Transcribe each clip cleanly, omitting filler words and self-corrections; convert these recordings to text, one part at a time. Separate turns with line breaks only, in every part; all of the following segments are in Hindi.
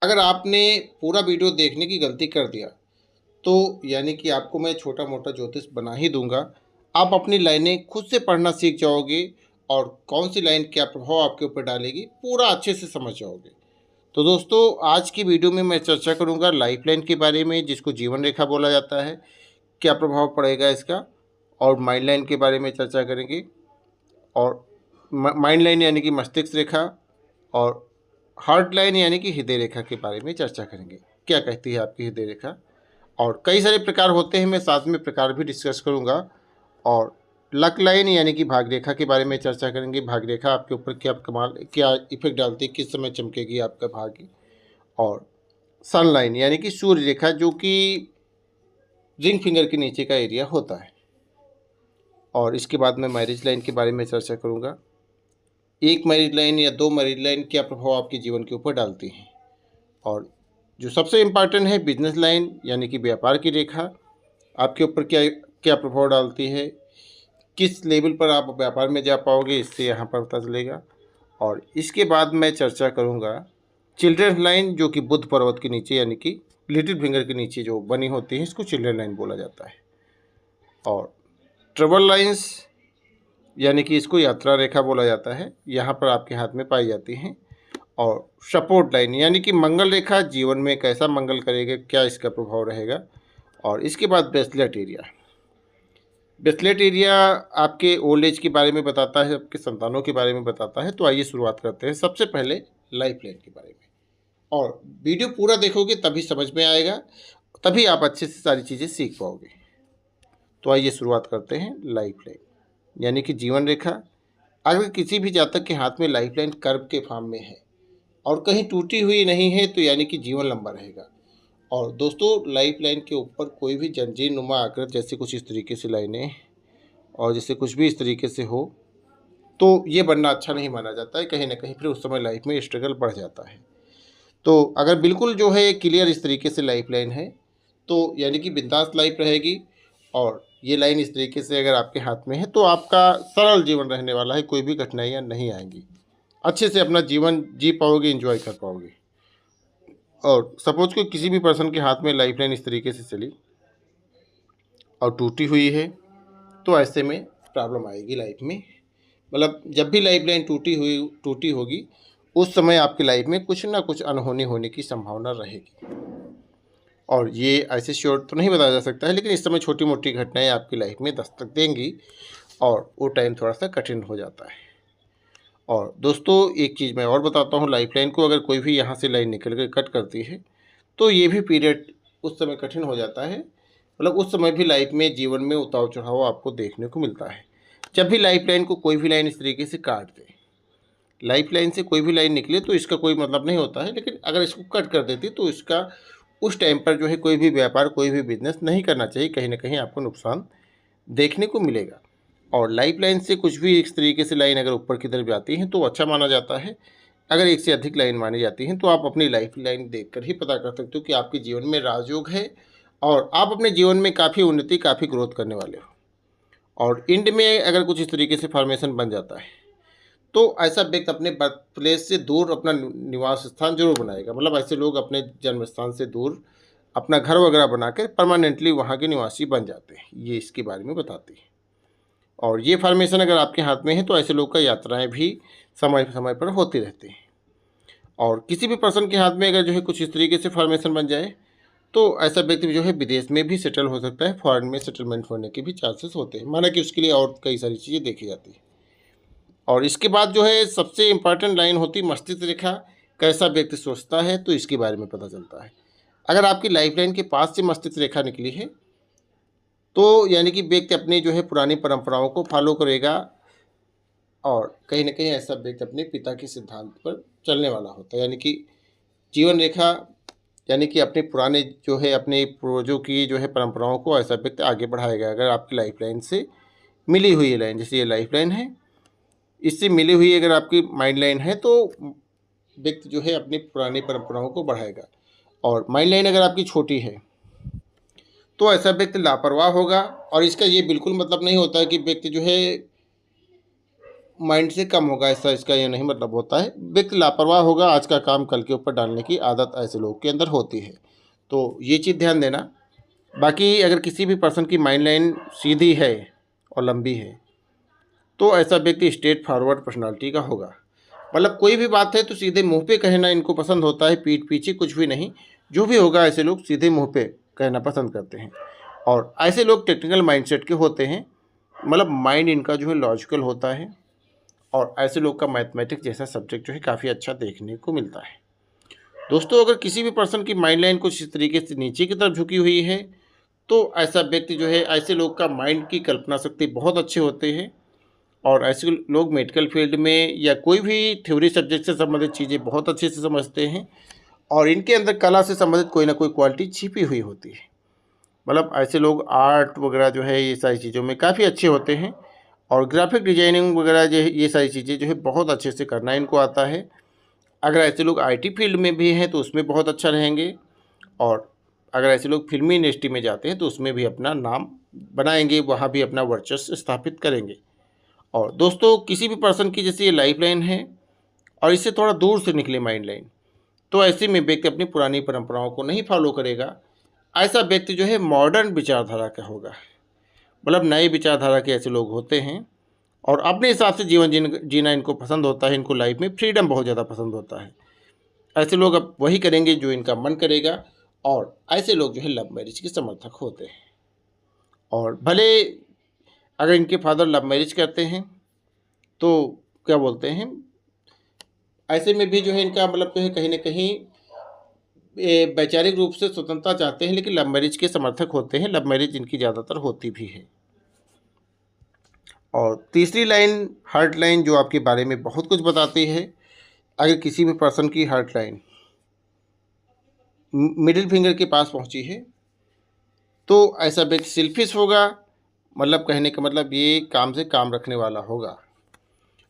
अगर आपने पूरा वीडियो देखने की गलती कर दिया, तो यानी कि आपको मैं छोटा-मोटा ज्योतिष बना ही दूँगा। आप अपनी लाइनें खुद से पढ़ना सीख जाओगे और कौन-सी लाइन क्या प्रभाव आपके ऊपर डालेगी, पूरा अच्छे से समझ जाओगे। तो दोस्तों, आज की वीडियो में मैं चर्चा करूँगा लाइफ़लाइन के बारे में, जिसको जीवन रेखा बोला जाता है, क्या प्रभाव पड़ेगा इसका, और माइंड लाइन के बारे में चर्चा करेंगे। और माइंड लाइन यानी कि मस्तिष्क रेखा, और हार्ट लाइन यानी कि हृदय रेखा के बारे में चर्चा करेंगे। क्या कहती है आपकी हृदय रेखा? और कई सारे प्रकार होते हैं, मैं साथ में प्रकार भी डिस्कस करूंगा। और लक लाइन यानी कि भाग रेखा के बारे में चर्चा करेंगे। भाग रेखा आपके ऊपर क्या इफेक्ट डालती है, किस समय चमकेगी आपका भाग्य। और सन लाइन यानी कि सूर्य रेखा, जो कि रिंग फिंगर के नीचे का एरिया होता है। और इसके बाद मैं मैरिज लाइन के बारे में चर्चा करूंगा। एक मैरिज लाइन या दो मैरिज लाइन क्या प्रभाव आपके जीवन के ऊपर डालती हैं। और जो सबसे इम्पॉर्टेंट है, बिजनेस लाइन यानी कि व्यापार की रेखा, आपके ऊपर क्या क्या प्रभाव डालती है, किस लेवल पर आप व्यापार में जा पाओगे, इससे यहाँ पर पता चलेगा। और इसके बाद मैं चर्चा करूँगा चिल्ड्रन लाइन, जो कि बुध पर्वत के नीचे यानी कि लिटिल फिंगर के नीचे जो बनी होती है, इसको चिल्ड्रन लाइन बोला जाता है। और ट्रेवल लाइंस यानी कि इसको यात्रा रेखा बोला जाता है, यहाँ पर आपके हाथ में पाई जाती हैं। और सपोर्ट लाइन यानी कि मंगल रेखा, जीवन में कैसा मंगल करेगा, क्या इसका प्रभाव रहेगा। और इसके बाद ब्रेसलेट एरिया। ब्रेसलेट एरिया आपके ओल्ड एज के बारे में बताता है, आपके संतानों के बारे में बताता है। तो आइए शुरुआत करते हैं सबसे पहले लाइफ लाइन के बारे में। और वीडियो पूरा देखोगे तभी समझ में आएगा, तभी आप अच्छे से सारी चीज़ें सीख पाओगे। तो आइए शुरुआत करते हैं लाइफ लाइन यानी कि जीवन रेखा। अगर किसी भी जातक के हाथ में लाइफ लाइन कर्व के फॉर्म में है और कहीं टूटी हुई नहीं है, तो यानी कि जीवन लंबा रहेगा। और दोस्तों, लाइफ लाइन के ऊपर कोई भी जंजीर नुमा आकृति, जैसे कुछ इस तरीके से लाइनें और जैसे कुछ भी इस तरीके से हो, तो ये बनना अच्छा नहीं माना जाता है। कहीं ना कहीं फिर उस समय लाइफ में स्ट्रगल बढ़ जाता है। तो अगर बिल्कुल जो है क्लियर इस तरीके से लाइफ लाइन है, तो यानी कि बिंदास लाइफ रहेगी। और ये लाइन इस तरीके से अगर आपके हाथ में है, तो आपका सरल जीवन रहने वाला है, कोई भी कठिनाइयाँ नहीं आएंगी, अच्छे से अपना जीवन जी पाओगे, एंजॉय कर पाओगे। और सपोज कि किसी भी पर्सन के हाथ में लाइफ लाइन इस तरीके से चली और टूटी हुई है, तो ऐसे में प्रॉब्लम आएगी लाइफ में। मतलब जब भी लाइफ लाइन टूटी होगी, उस समय आपकी लाइफ में कुछ ना कुछ अनहोनी होने की संभावना रहेगी। और ये ऐसे श्योर तो नहीं बताया जा सकता है, लेकिन इस समय छोटी मोटी घटनाएं आपकी लाइफ में दस्तक देंगी और वो टाइम थोड़ा सा कठिन हो जाता है। और दोस्तों, एक चीज़ मैं और बताता हूँ, लाइफ लाइन को अगर कोई भी यहाँ से लाइन निकल कर कट करती है, तो ये भी पीरियड उस समय कठिन हो जाता है। मतलब उस समय भी लाइफ में, जीवन में उतार चढ़ाव आपको देखने को मिलता है। जब भी लाइफ लाइन को कोई भी लाइन इस तरीके से काट दे, लाइफ लाइन से कोई भी लाइन निकले, तो इसका कोई मतलब नहीं होता है। लेकिन अगर इसको कट कर देती, तो इसका उस टाइम पर जो है कोई भी व्यापार, कोई भी बिजनेस नहीं करना चाहिए, कहीं ना कहीं आपको नुकसान देखने को मिलेगा। और लाइफ लाइन से कुछ भी इस तरीके से लाइन अगर ऊपर की तरफ जाती हैं, तो अच्छा माना जाता है। अगर एक से अधिक लाइन मानी जाती हैं, तो आप अपनी लाइफ लाइन देखकर ही पता कर सकते हो कि आपके जीवन में राजयोग है और आप अपने जीवन में काफ़ी उन्नति, काफ़ी ग्रोथ करने वाले हो। और इंड में अगर कुछ इस तरीके से फॉर्मेशन बन जाता है, तो ऐसा व्यक्ति अपने बर्थ प्लेस से दूर अपना निवास स्थान जरूर बनाएगा। मतलब ऐसे लोग अपने जन्म स्थान से दूर अपना घर वगैरह बनाकर परमानेंटली वहाँ के निवासी बन जाते हैं। ये इसके बारे में बताती है। और ये फॉर्मेशन अगर आपके हाथ में है, तो ऐसे लोग का यात्राएं भी समय समय पर होती रहती हैं। और किसी भी पर्सन के हाथ में अगर जो है कुछ इस तरीके से फॉर्मेशन बन जाए, तो ऐसा व्यक्ति जो है विदेश में भी सेटल हो सकता है, फॉरेन में सेटलमेंट होने के भी चांसेस होते हैं, माना कि उसके लिए और कई सारी चीज़ें देखी जाती है। और इसके बाद जो है सबसे इम्पॉर्टेंट लाइन होती है मस्तिष्क रेखा। कैसा व्यक्ति सोचता है, तो इसके बारे में पता चलता है। अगर आपकी लाइफ लाइन के पास से मस्तिष्क रेखा निकली है, तो यानी कि व्यक्ति अपनी जो है पुरानी परंपराओं को फॉलो करेगा। और कहीं ना कहीं ऐसा व्यक्ति अपने पिता के सिद्धांत पर चलने वाला होता है। यानी कि जीवन रेखा यानी कि अपने पुराने जो है, अपने पूर्वजों की जो है परंपराओं को ऐसा व्यक्ति आगे बढ़ाएगा। अगर आपकी लाइफ लाइन से मिली हुई है लाइन, जैसे ये लाइफ लाइन है, इससे मिली हुई अगर आपकी माइंड लाइन है, तो व्यक्ति जो है अपनी पुरानी परंपराओं को बढ़ाएगा। और माइंड लाइन अगर आपकी छोटी है, तो ऐसा व्यक्ति लापरवाह होगा। और इसका ये बिल्कुल मतलब नहीं होता है कि व्यक्ति जो है माइंड से कम होगा, ऐसा इसका ये नहीं मतलब होता है। व्यक्ति लापरवाह होगा, आज का काम कल के ऊपर डालने की आदत ऐसे लोगों के अंदर होती है, तो ये चीज़ ध्यान देना। बाकी अगर किसी भी पर्सन की माइंड लाइन सीधी है और लंबी है तो ऐसा व्यक्ति स्ट्रेट फॉरवर्ड पर्सनालिटी का होगा। मतलब कोई भी बात है तो सीधे मुंह पे कहना इनको पसंद होता है, पीठ पीछे कुछ भी नहीं। जो भी होगा ऐसे लोग सीधे मुंह पे कहना पसंद करते हैं। और ऐसे लोग टेक्निकल माइंडसेट के होते हैं, मतलब माइंड इनका जो है लॉजिकल होता है। और ऐसे लोग का मैथमेटिक्स जैसा सब्जेक्ट जो है काफ़ी अच्छा देखने को मिलता है। दोस्तों, अगर किसी भी पर्सन की माइंड लाइन कुछ इस तरीके से नीचे की तरफ झुकी हुई है तो ऐसा व्यक्ति जो है, ऐसे लोग का माइंड की कल्पना शक्ति बहुत अच्छे होते हैं। और ऐसे लोग मेडिकल फील्ड में या कोई भी थ्योरी सब्जेक्ट से संबंधित चीज़ें बहुत अच्छे से समझते हैं। और इनके अंदर कला से संबंधित कोई ना कोई क्वालिटी छिपी हुई होती है। मतलब ऐसे लोग आर्ट वगैरह जो है ये सारी चीज़ों में काफ़ी अच्छे होते हैं। और ग्राफिक डिजाइनिंग वगैरह जो है ये सारी चीज़ें जो है बहुत अच्छे से करना इनको आता है। अगर ऐसे लोग आईटी फील्ड में भी हैं तो उसमें बहुत अच्छा रहेंगे। और अगर ऐसे लोग फिल्मी इंडस्ट्री में जाते हैं तो उसमें भी अपना नाम बनाएंगे, वहाँ भी अपना वर्चस्व स्थापित करेंगे। और दोस्तों, किसी भी पर्सन की जैसे ये लाइफ लाइन है और इससे थोड़ा दूर से निकले माइंड लाइन, तो ऐसे में व्यक्ति अपनी पुरानी परंपराओं को नहीं फॉलो करेगा। ऐसा व्यक्ति जो है मॉडर्न विचारधारा का होगा। मतलब नए विचारधारा के ऐसे लोग होते हैं और अपने हिसाब से जीवन जीना इनको पसंद होता है। इनको लाइफ में फ्रीडम बहुत ज़्यादा पसंद होता है। ऐसे लोग अब वही करेंगे जो इनका मन करेगा। और ऐसे लोग जो है लव मैरिज के समर्थक होते हैं। और भले अगर इनके फादर लव मैरिज करते हैं तो क्या बोलते हैं, ऐसे में भी जो है इनका मतलब जो है कहीं ना कहीं वैचारिक रूप से स्वतंत्रता चाहते हैं, लेकिन लव मैरिज के समर्थक होते हैं। लव मैरिज इनकी ज़्यादातर होती भी है। और तीसरी लाइन हार्ट लाइन, जो आपके बारे में बहुत कुछ बताती है। अगर किसी भी पर्सन की हार्ट लाइन मिडिल फिंगर के पास पहुंची है तो ऐसा व्यक्ति सेल्फिश होगा। मतलब कहने का मतलब ये काम से काम रखने वाला होगा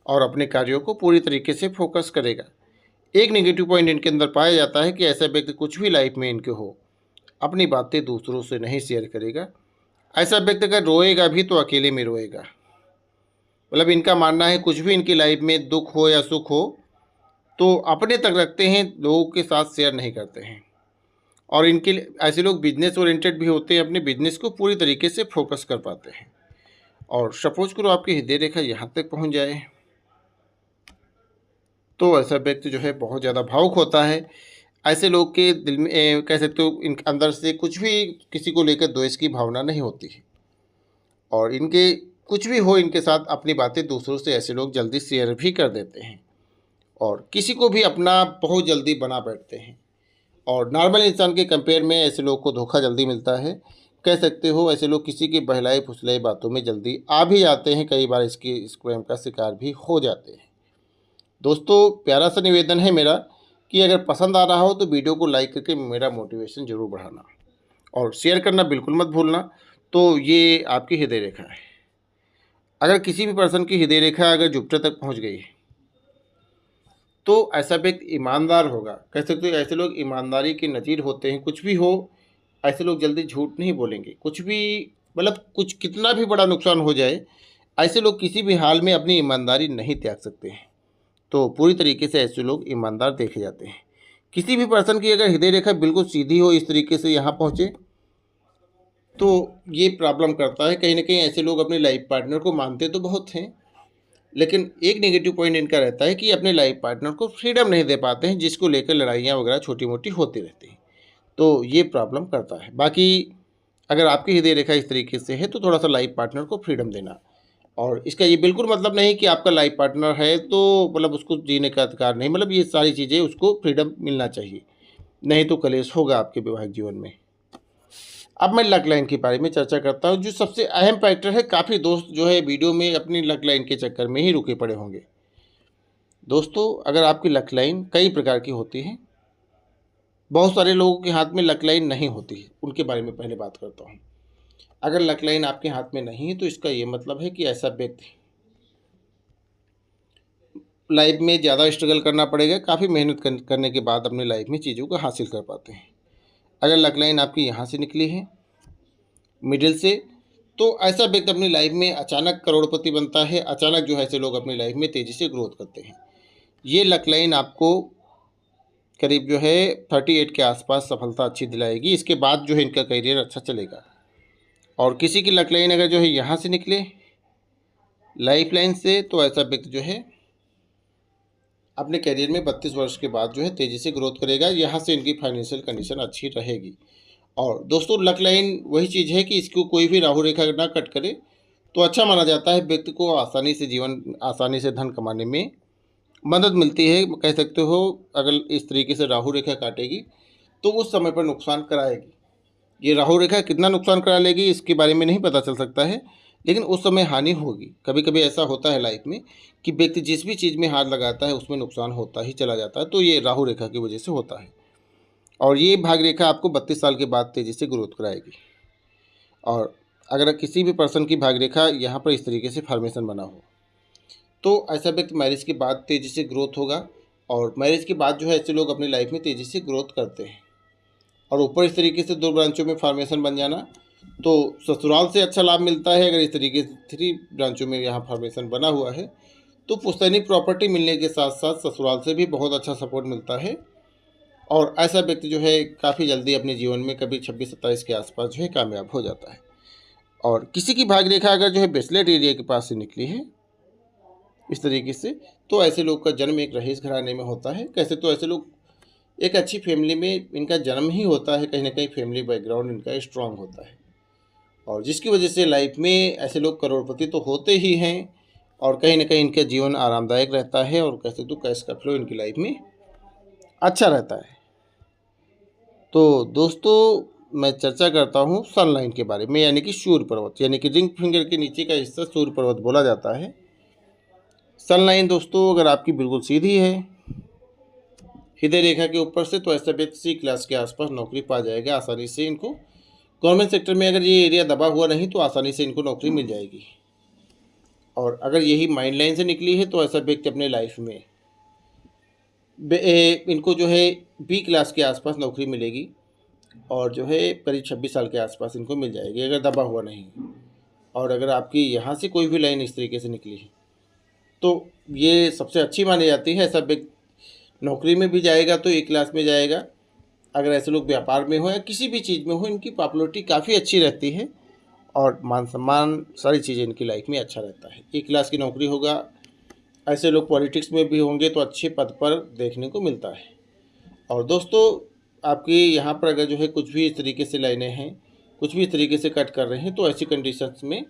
और अपने कार्यों को पूरी तरीके से फोकस करेगा। एक नेगेटिव पॉइंट इनके अंदर पाया जाता है कि ऐसा व्यक्ति कुछ भी लाइफ में इनके हो, अपनी बातें दूसरों से नहीं शेयर करेगा। ऐसा व्यक्ति अगर रोएगा भी तो अकेले में रोएगा। मतलब इनका मानना है कुछ भी इनकी लाइफ में दुख हो या सुख हो तो अपने तक रखते हैं, लोगों के साथ शेयर नहीं करते हैं। और इनके ऐसे लोग बिजनेस ओरिएंटेड भी होते हैं, अपने बिजनेस को पूरी तरीके से फोकस कर पाते हैं। और सपोज करो आपकी हृदय रेखा यहाँ तक पहुँच जाए तो ऐसा व्यक्ति जो है बहुत ज़्यादा भावुक होता है। ऐसे लोग के दिल में कह सकते हो इनके अंदर से कुछ भी किसी को लेकर द्वेष की भावना नहीं होती है। और इनके कुछ भी हो इनके साथ अपनी बातें दूसरों से ऐसे लोग जल्दी शेयर भी कर देते हैं और किसी को भी अपना बहुत जल्दी बना बैठते हैं। और नॉर्मल इंसान के कंपेयर में ऐसे लोग को धोखा जल्दी मिलता है। कह सकते हो ऐसे लोग किसी की बहलाई फुसलाई बातों में जल्दी आ भी जाते हैं, कई बार इसकी स्कैम का शिकार भी हो जाते हैं। दोस्तों, प्यारा सा निवेदन है मेरा कि अगर पसंद आ रहा हो तो वीडियो को लाइक करके मेरा मोटिवेशन ज़रूर बढ़ाना और शेयर करना बिल्कुल मत भूलना। तो ये आपकी हृदय रेखा है। अगर किसी भी पर्सन की हृदय रेखा अगर जुपिटर तक पहुंच गई है तो ऐसा व्यक्ति ईमानदार होगा। कह सकते हो ऐसे लोग ईमानदारी के नज़ीर होते हैं। कुछ भी हो ऐसे लोग जल्दी झूठ नहीं बोलेंगे। कुछ भी मतलब कुछ कितना भी बड़ा नुकसान हो जाए, ऐसे लोग किसी भी हाल में अपनी ईमानदारी नहीं त्याग सकते हैं। तो पूरी तरीके से ऐसे लोग ईमानदार देखे जाते हैं। किसी भी पर्सन की अगर हृदय रेखा बिल्कुल सीधी हो, इस तरीके से यहाँ पहुँचे, तो ये प्रॉब्लम करता है। कहीं ना कहीं ऐसे लोग अपने लाइफ पार्टनर को मानते तो बहुत हैं, लेकिन एक नेगेटिव पॉइंट इनका रहता है कि अपने लाइफ पार्टनर को फ्रीडम नहीं दे पाते हैं, जिसको लेकर लड़ाइयाँ वगैरह छोटी मोटी होती रहती हैं। तो ये प्रॉब्लम करता है। बाकी अगर आपकी हृदय रेखा इस तरीके से है तो थोड़ा सा लाइफ पार्टनर को फ्रीडम देना। और इसका ये बिल्कुल मतलब नहीं कि आपका लाइफ पार्टनर है तो मतलब उसको जीने का अधिकार नहीं, मतलब ये सारी चीज़ें उसको फ्रीडम मिलना चाहिए, नहीं तो कलेश होगा आपके वैवाहिक जीवन में। अब मैं लक लाइन के बारे में चर्चा करता हूँ, जो सबसे अहम फैक्टर है। काफ़ी दोस्त जो है वीडियो में अपनी लक लाइन के चक्कर में ही रुके पड़े होंगे। दोस्तों, अगर आपकी लक लाइन कई प्रकार की होती है, बहुत सारे लोगों के हाथ में लक लाइन नहीं होती है, उनके बारे में पहले बात करता हूँ। अगर लक लाइन आपके हाथ में नहीं है तो इसका ये मतलब है कि ऐसा व्यक्ति लाइफ में ज़्यादा स्ट्रगल करना पड़ेगा। काफ़ी मेहनत करने के बाद अपनी लाइफ में चीज़ों को हासिल कर पाते हैं। अगर लक लाइन आपकी यहाँ से निकली है मिडिल से, तो ऐसा व्यक्ति अपनी लाइफ में अचानक करोड़पति बनता है, अचानक जो है ऐसे लोग अपनी लाइफ में तेज़ी से ग्रोथ करते हैं। ये लक लाइन आपको करीब जो है 38 के आसपास सफलता अच्छी दिलाएगी। इसके बाद जो है इनका करियर अच्छा चलेगा। और किसी की लक लाइन अगर जो है यहाँ से निकले लाइफ लाइन से, तो ऐसा व्यक्ति जो है अपने करियर में 32 वर्ष के बाद जो है तेज़ी से ग्रोथ करेगा। यहाँ से इनकी फाइनेंशियल कंडीशन अच्छी रहेगी। और दोस्तों लक लाइन वही चीज़ है कि इसको कोई भी राहु रेखा ना कट करे तो अच्छा माना जाता है। व्यक्ति को आसानी से धन कमाने में मदद मिलती है। कह सकते हो अगर इस तरीके से राहु रेखा काटेगी तो उस समय पर नुकसान कराएगी। ये राहु रेखा कितना नुकसान करा लेगी इसके बारे में नहीं पता चल सकता है, लेकिन उस समय हानि होगी। कभी कभी ऐसा होता है लाइफ में कि व्यक्ति जिस भी चीज़ में हाथ लगाता है उसमें नुकसान होता ही चला जाता है। तो ये राहु रेखा की वजह से होता है। और ये भाग रेखा आपको 32 साल के बाद तेज़ी से ग्रोथ कराएगी। और अगर किसी भी पर्सन की भाग रेखा यहाँ पर इस तरीके से फॉर्मेशन बना हो तो ऐसा व्यक्ति मैरिज के बाद तेज़ी से ग्रोथ होगा। और मैरिज के बाद जो है ऐसे लोग अपनी लाइफ में तेज़ी से ग्रोथ करते हैं। और ऊपर इस तरीके से 2 ब्रांचों में फॉर्मेशन बन जाना तो ससुराल से अच्छा लाभ मिलता है। अगर इस तरीके से 3 ब्रांचों में यहाँ फॉर्मेशन बना हुआ है तो पुश्तैनी प्रॉपर्टी मिलने के साथ साथ ससुराल से भी बहुत अच्छा सपोर्ट मिलता है। और ऐसा व्यक्ति जो है काफ़ी जल्दी अपने जीवन में कभी 26-27 के आसपास जो है कामयाब हो जाता है। और किसी की भाग रेखा अगर जो है बेचलेट एरिया के पास से निकली है इस तरीके से, तो ऐसे लोग का जन्म एक रईस घराने में होता है। कैसे तो ऐसे लोग एक अच्छी फैमिली में इनका जन्म ही होता है। कहीं ना कहीं फैमिली बैकग्राउंड इनका स्ट्रांग होता है और जिसकी वजह से लाइफ में ऐसे लोग करोड़पति तो होते ही हैं और कहीं ना कहीं इनका जीवन आरामदायक रहता है और कैसे तो कैश का फ्लो इनकी लाइफ में अच्छा रहता है। तो दोस्तों मैं चर्चा करता हूँ सन लाइन के बारे में, यानी कि सूर्य पर्वत, यानी कि रिंग फिंगर के नीचे का हिस्सा सूर्य पर्वत बोला जाता है। सन लाइन दोस्तों अगर आपकी बिल्कुल सीधी है हृदय रेखा के ऊपर से, तो ऐसा व्यक्ति C क्लास के आसपास नौकरी पा जाएगा आसानी से। इनको गवर्नमेंट सेक्टर में अगर ये एरिया दबा हुआ नहीं तो आसानी से इनको नौकरी मिल जाएगी। और अगर यही माइंड लाइन से निकली है तो ऐसा व्यक्ति अपने लाइफ में इनको जो है B क्लास के आसपास नौकरी मिलेगी और जो है करीब 26 साल के आसपास इनको मिल जाएगी अगर दबा हुआ नहीं। और अगर आपकी यहाँ से कोई भी लाइन इस तरीके से निकली है तो ये सबसे अच्छी मानी जाती है। ऐसा व्यक्ति नौकरी में भी जाएगा तो A क्लास में जाएगा। अगर ऐसे लोग व्यापार में हो या किसी भी चीज़ में हो इनकी पॉपुलैरिटी काफ़ी अच्छी रहती है और मान सम्मान सारी चीज़ें इनकी लाइफ में अच्छा रहता है। A क्लास की नौकरी होगा। ऐसे लोग पॉलिटिक्स में भी होंगे तो अच्छे पद पर देखने को मिलता है। और दोस्तों आपकी यहाँ पर अगर जो है कुछ भी इस तरीके से लाइनें हैं, कुछ भी इस तरीके से कट कर रहे हैं तो ऐसी कंडीशंस में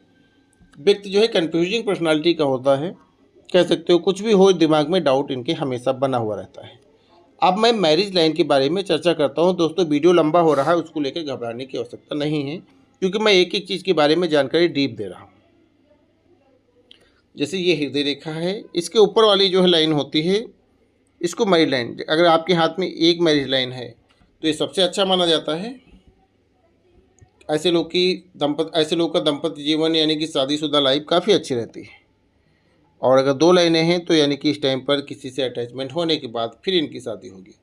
व्यक्ति जो है कन्फ्यूजिंग पर्सनालिटी का होता है। कह सकते हो कुछ भी हो दिमाग में डाउट इनके हमेशा बना हुआ रहता है। अब मैं मैरिज लाइन के बारे में चर्चा करता हूं। दोस्तों वीडियो लंबा हो रहा है, उसको लेकर घबराने की आवश्यकता नहीं है क्योंकि मैं एक एक चीज़ के बारे में जानकारी डीप दे रहा हूं। जैसे ये हृदय रेखा है, इसके ऊपर वाली जो है लाइन होती है इसको मैरिज लाइन। अगर आपके हाथ में एक मैरिज लाइन है तो ये सबसे अच्छा माना जाता है। ऐसे लोग का दाम्पत्य जीवन यानी कि शादीशुदा लाइफ काफ़ी अच्छी रहती है। और अगर 2 लाइनें हैं तो यानी कि इस टाइम पर किसी से अटैचमेंट होने के बाद फिर इनकी शादी होगी।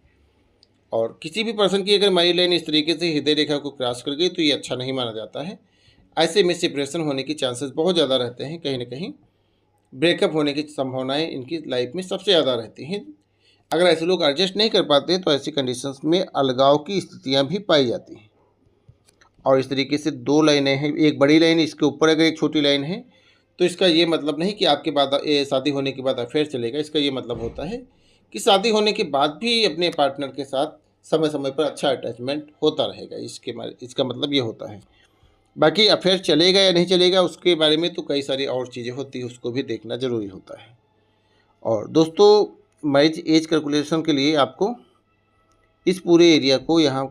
और किसी भी पर्सन की अगर मैरिज लाइन इस तरीके से हृदय रेखा को क्रॉस कर गई तो ये अच्छा नहीं माना जाता है। ऐसे में सेपरेशन होने की चांसेस बहुत ज़्यादा रहते हैं। कहीं ना कहीं ब्रेकअप होने की संभावनाएं इनकी लाइफ में सबसे ज़्यादा रहती हैं। अगर ऐसे लोग एडजस्ट नहीं कर पाते तो ऐसी कंडीशंस में अलगाव की स्थितियाँ भी पाई जाती हैं। और इस तरीके से 2 लाइनें हैं, एक बड़ी लाइन, इसके ऊपर अगर एक छोटी लाइन है तो इसका ये मतलब नहीं कि आपके बाद शादी होने के बाद अफेयर चलेगा। इसका ये मतलब होता है कि शादी होने के बाद भी अपने पार्टनर के साथ समय समय पर अच्छा अटैचमेंट होता रहेगा। इसका मतलब ये होता है। बाकी अफेयर चलेगा या नहीं चलेगा उसके बारे में तो कई सारी और चीज़ें होती हैं, उसको भी देखना ज़रूरी होता है। और दोस्तों मैरिज एज कैलकुलेशन के लिए आपको इस पूरे एरिया को यहाँ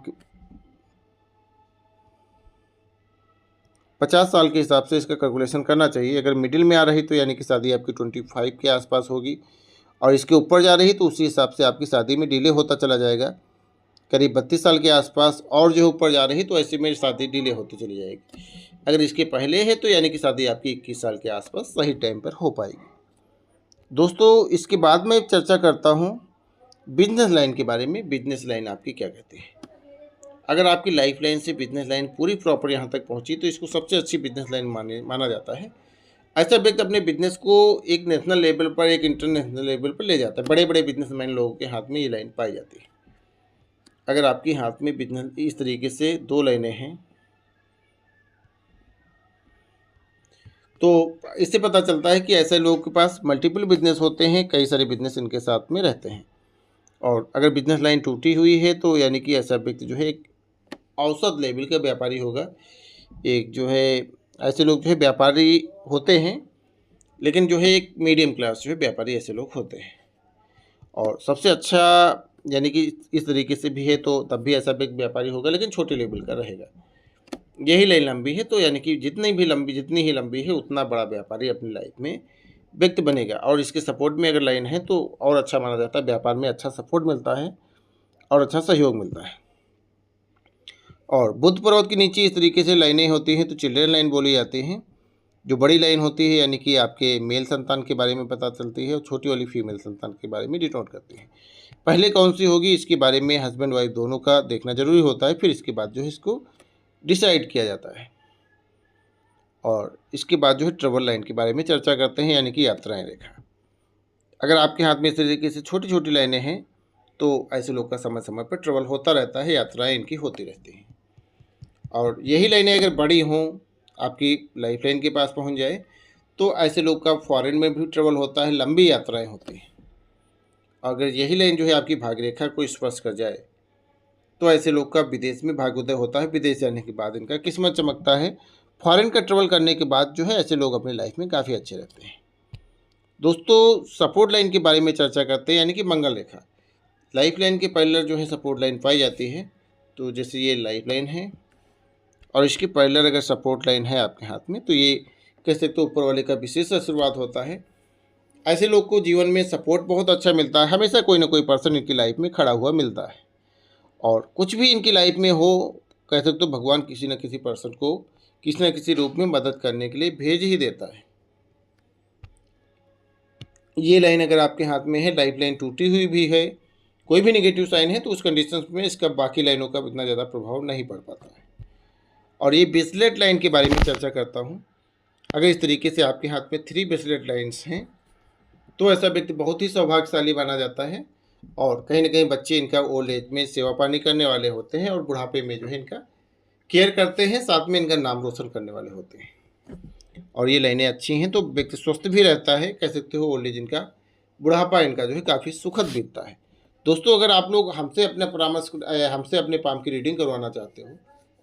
50 साल के हिसाब से इसका कैलकुलेशन करना चाहिए। अगर मिडिल में आ रही तो यानी कि शादी आपकी 25 के आसपास होगी और इसके ऊपर जा रही तो उसी हिसाब से आपकी शादी में डिले होता चला जाएगा करीब 32 साल के आसपास। और जो ऊपर जा रही तो ऐसे में शादी डिले होती चली जाएगी। अगर इसके पहले है तो यानी कि शादी आपकी 21 साल के आसपास सही टाइम पर हो पाएगी। दोस्तों इसके बाद मैं चर्चा करता हूँ बिजनेस लाइन के बारे में। बिजनेस लाइन आपकी क्या कहती है। अगर आपकी लाइफ लाइन से बिजनेस लाइन पूरी प्रॉपर यहाँ तक पहुँची तो इसको सबसे अच्छी बिजनेस लाइन माना जाता है। ऐसा व्यक्ति अपने बिजनेस को एक नेशनल लेवल पर, एक इंटरनेशनल लेवल पर ले जाता है। बड़े बड़े बिजनेसमैन लोगों के हाथ में ये लाइन पाई जाती है। अगर आपके हाथ में बिजनेस इस तरीके से 2 लाइनें हैं तो इससे पता चलता है कि ऐसे लोगों के पास मल्टीपल बिजनेस होते हैं, कई सारे बिजनेस इनके साथ में रहते हैं। और अगर बिजनेस लाइन टूटी हुई है तो यानी कि ऐसा व्यक्ति जो है एक औसत लेवल का व्यापारी होगा। एक जो है ऐसे लोग जो है व्यापारी होते हैं, लेकिन जो है एक मीडियम क्लास जो है व्यापारी ऐसे लोग होते हैं। और सबसे अच्छा यानी कि इस तरीके से भी है तो तब भी ऐसा व्यक्ति व्यापारी होगा, लेकिन छोटे लेवल का रहेगा। यही लाइन लंबी है तो यानी कि जितनी ही लंबी है उतना बड़ा व्यापारी अपनी लाइफ में व्यक्ति बनेगा। और इसके सपोर्ट में अगर लाइन है तो और अच्छा माना जाता है, व्यापार में अच्छा सपोर्ट मिलता है और अच्छा सहयोग मिलता है। और बुध पर्वत के नीचे इस तरीके से लाइनें होती हैं तो चिल्ड्रन लाइन बोली जाती हैं। जो बड़ी लाइन होती है यानी कि आपके मेल संतान के बारे में पता चलती है, और छोटी वाली फीमेल संतान के बारे में डिनोट करती है। पहले कौन सी होगी इसके बारे में हस्बैंड वाइफ दोनों का देखना जरूरी होता है, फिर इसके बाद जो है इसको डिसाइड किया जाता है। और इसके बाद जो है ट्रेवल लाइन के बारे में चर्चा करते हैं, यानी कि यात्राएं रेखा। अगर आपके हाथ में इस तरीके से छोटी छोटी लाइनें हैं तो ऐसे लोग का समय समय पर ट्रेवल होता रहता है, यात्राएं इनकी होती रहती हैं। और यही लाइनें अगर बड़ी हों, आपकी लाइफ लाइन के पास पहुंच जाए तो ऐसे लोग का फॉरेन में भी ट्रेवल होता है, लंबी यात्राएं होती हैं। अगर यही लाइन जो है आपकी भाग्य रेखा को स्पर्श कर जाए तो ऐसे लोग का विदेश में भाग्योदय होता है। विदेश जाने के बाद इनका किस्मत चमकता है। फॉरेन का ट्रेवल करने के बाद जो है ऐसे लोग अपनी लाइफ में काफ़ी अच्छे रहते हैं। दोस्तों, सपोर्ट लाइन के बारे में चर्चा करते हैं, यानी कि मंगल रेखा। लाइफ लाइन के पैरेलल जो है सपोर्ट लाइन पाई जाती है। तो जैसे ये लाइफ लाइन है और इसके पैरेलल अगर सपोर्ट लाइन है आपके हाथ में तो ये कह सकते हो ऊपर वाले का विशेष आशीर्वाद होता है। ऐसे लोग को जीवन में सपोर्ट बहुत अच्छा मिलता है। हमेशा कोई ना कोई पर्सन इनकी लाइफ में खड़ा हुआ मिलता है। और कुछ भी इनकी लाइफ में हो, कह सकते हो भगवान किसी न किसी पर्सन को किसी न किसी रूप में मदद करने के लिए भेज ही देता है। ये लाइन अगर आपके हाथ में है, लाइफ लाइन टूटी हुई भी है, कोई भी नेगेटिव साइन है तो उस कंडीशन में इसका बाकी लाइनों का इतना ज़्यादा प्रभाव नहीं पड़ पाता है। और ये ब्रेसलेट लाइन के बारे में चर्चा करता हूँ। अगर इस तरीके से आपके हाथ में 3 ब्रेसलेट लाइन्स हैं तो ऐसा व्यक्ति बहुत ही सौभाग्यशाली माना जाता है। और कहीं ना कहीं बच्चे इनका ओल्ड एज में सेवा पानी करने वाले होते हैं और बुढ़ापे में जो है इनका केयर करते हैं, साथ में इनका नाम रोशन करने वाले होते हैं। और ये लाइनें अच्छी हैं तो व्यक्ति स्वस्थ भी रहता है। कह सकते हो ओल्ड एज इनका, बुढ़ापा इनका जो है काफ़ी सुखद बीतता है। दोस्तों, अगर आप लोग हमसे अपना परामर्श हमसे अपने पाम की रीडिंग करवाना चाहते हो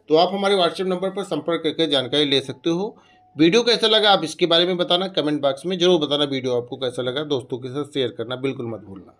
तो आप हमारे व्हाट्सएप नंबर पर संपर्क करके जानकारी ले सकते हो। वीडियो कैसा लगा आप इसके बारे में बताना, कमेंट बॉक्स में जरूर बताना। वीडियो आपको कैसा लगा दोस्तों के साथ शेयर करना बिल्कुल मत भूलना।